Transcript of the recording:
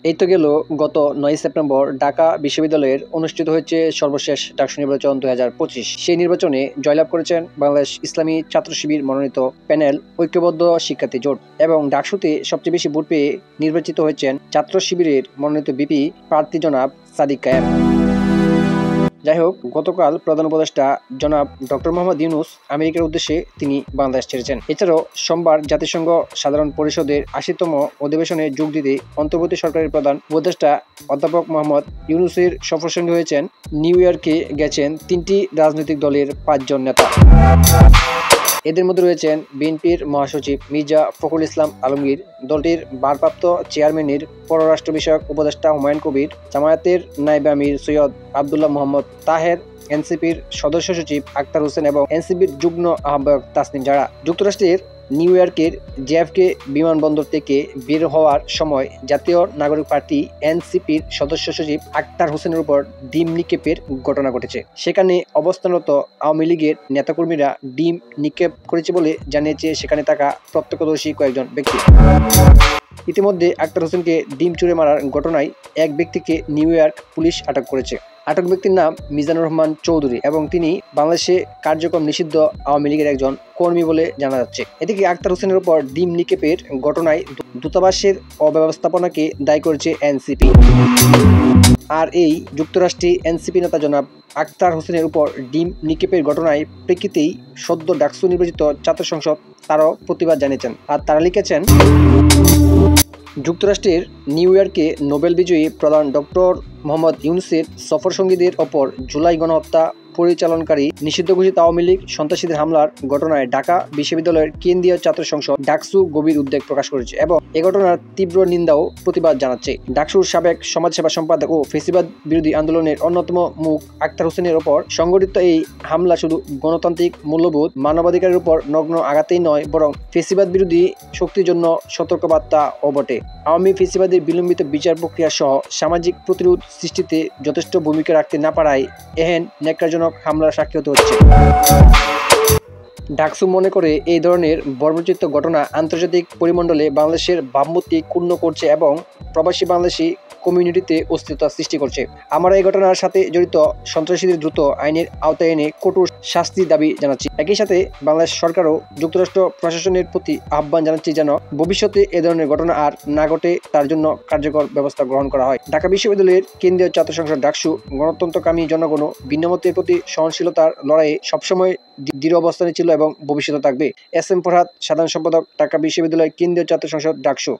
এই তো গেল গত ৯ সেপ্টেম্বর ঢাকা বিশ্ববিদ্যালয়ের অনুষ্ঠিত হয়েছে সর্বশেষ ডাকসু নির্বাচন ২০২৫। সেই নির্বাচনে জয়লাভ করেছেন বাংলাদেশ ইসলামী ছাত্র শিবির মনোনীত প্যানেল ঐক্যবদ্ধ শিক্ষার্থী জোট এবং ডাকসুতে সবচেয়ে বেশি ভোট পেয়ে নির্বাচিত হয়েছেন ছাত্র শিবিরের মনোনীত বিপি প্রার্থী জনাব সাদিক কায়েম। যাই হোক, গতকাল প্রধান উপদেষ্টা জনাব ডক্টর মোহাম্মদ ইউনূস আমেরিকার উদ্দেশ্যে তিনি বাংলাদেশ ছেড়েছেন। এছাড়াও সোমবার জাতিসংঘ সাধারণ পরিষদের ৮০তম অধিবেশনে যোগ দিতে অন্তর্বর্তী সরকারের প্রধান উপদেষ্টা অধ্যাপক মোহাম্মদ ইউনূসের সফরসঙ্গী হয়েছেন নিউ ইয়র্কে গেছেন ৩টি রাজনৈতিক দলের ৫ জন নেতা। এদের মধ্যে রয়েছেন বিএনপির মহাসচিব মির্জা ফখরুল ইসলাম আলমগীর, দলটির ভারপ্রাপ্ত চেয়ারম্যানের পররাষ্ট্র বিষয়ক উপদেষ্টা হুমায়ুন কবির, জামায়াতের নায়েবে আমির সৈয়দ আবদুল্লাহ মোহাম্মদ তাহের, এনসিপির সদস্য সচিব আক্তার হোসেন এবং এনসিপির যুগ্ম আহ্বায়ক তাসনিম জারা। যুক্তরাষ্ট্রের নিউ ইয়র্কের জেএফকে বিমানবন্দর থেকে বের হওয়ার সময় জাতীয় নাগরিক পার্টি এনসিপির সদস্য সচিব আক্তার হোসেনের উপর ডিম নিক্ষেপের ঘটনা ঘটেছে। সেখানে অবস্থানরত আওয়ামী লীগের নেতাকর্মীরা ডিম নিক্ষেপ করেছে বলে জানিয়েছে সেখানে থাকা প্রত্যক্ষদর্শী কয়েকজন ব্যক্তি। ইতিমধ্যে আক্তার হোসেনকে ডিম ছুঁড়ে মারার ঘটনায় এক ব্যক্তিকে নিউ ইয়র্ক পুলিশ আটক করেছে। আটক ব্যক্তির নাম মিজানুর রহমান চৌধুরী এবং তিনি বাংলাদেশে কার্যক্রম নিষিদ্ধ আওয়ামী লীগের একজন কর্মী বলে জানা যাচ্ছে। এদিকে আক্তার হোসেনের উপর ডিম নিক্ষেপের ঘটনায় দূতাবাসের অব্যবস্থাপনাকে দায়ী করেছে এনসিপি। আর এই যুক্তরাষ্ট্রে এনসিপি নেতা জনাব আক্তার হোসেনের উপর ডিম নিক্ষেপের ঘটনায় প্রেক্ষিতেই সদ্য ডাকসু নির্বাচিত ছাত্র সংসদ তারও প্রতিবাদ জানিয়েছেন। আর তারা লিখেছেন, যুক্তরাষ্ট্রের নিউ ইয়র্কে নোবেল বিজয়ী প্রধান ডক্টর মোহাম্মদ ইউনূসের সফরসঙ্গীদের ওপর জুলাই গণহত্যা পরিচালনকারী নিষিদ্ধ ঘোষিত আওয়ামী লীগ সন্ত্রাসীদের হামলার ঘটনায় ঢাকা বিশ্ববিদ্যালয়ের কেন্দ্রীয় ছাত্র সংসদ ডাকসু গভীর উদ্বেগ প্রকাশ করেছে এবং এ ঘটনার তীব্র নিন্দা ও প্রতিবাদ জানাচ্ছে। ডাকসুর সাবেক সমাজসেবা সম্পাদক ও ফেসিবাদ বিরোধী আন্দোলনের অন্যতম মুখ আক্তার হোসেনের ওপর সংঘটিত এই হামলা শুধু গণতান্ত্রিক মূল্যবোধ মানবাধিকারের উপর নগ্ন আঘাতেই নয়, বরং ফেসিবাদ বিরোধী শক্তির জন্য সতর্কবার্তা ও বটে। আওয়ামী ফেসিবাদের বিলম্বিত বিচার প্রক্রিয়া সহ সামাজিক প্রতিরোধ সৃষ্টিতে যথেষ্ট ভূমিকা রাখতে না পারায় এহেন ন্যাক্কারজনক হামলার সাক্ষী হতে হচ্ছে। ডাকসু মনে করে এই ধরনের বর্বরচিত ঘটনা আন্তর্জাতিক পরিমণ্ডলে বাংলাদেশের ভাবমূর্তি ক্ষুণ্ণ করছে এবং প্রবাসী বাংলাদেশি কমিউনিটিতে অস্তিত্ব সৃষ্টি করছে। আমরা এই ঘটনার সাথে জড়িত সন্ত্রাসীদের দ্রুত আইনের আওতায় এনে কঠোর শাস্তির দাবি জানাচ্ছি। একই সাথে বাংলাদেশ সরকারও যুক্তরাষ্ট্র প্রশাসনের প্রতি আহ্বান জানাচ্ছি যেন ভবিষ্যতে এ ধরনের ঘটনা আর না ঘটে, তার জন্য কার্যকর ব্যবস্থা গ্রহণ করা হয়। ঢাকা বিশ্ববিদ্যালয়ের কেন্দ্রীয় ছাত্র সংসদ ডাকসু গণতন্ত্রকামী জনগণ ভিন্নমতের প্রতি সহনশীলতার লড়াইয়ে সবসময় দৃঢ় অবস্থানে ছিল এবং ভবিষ্যতে থাকবে। এস এম ফরহাদ, সাধারণ সম্পাদক, ঢাকা বিশ্ববিদ্যালয় কেন্দ্রীয় ছাত্র সংসদ ডাকসু।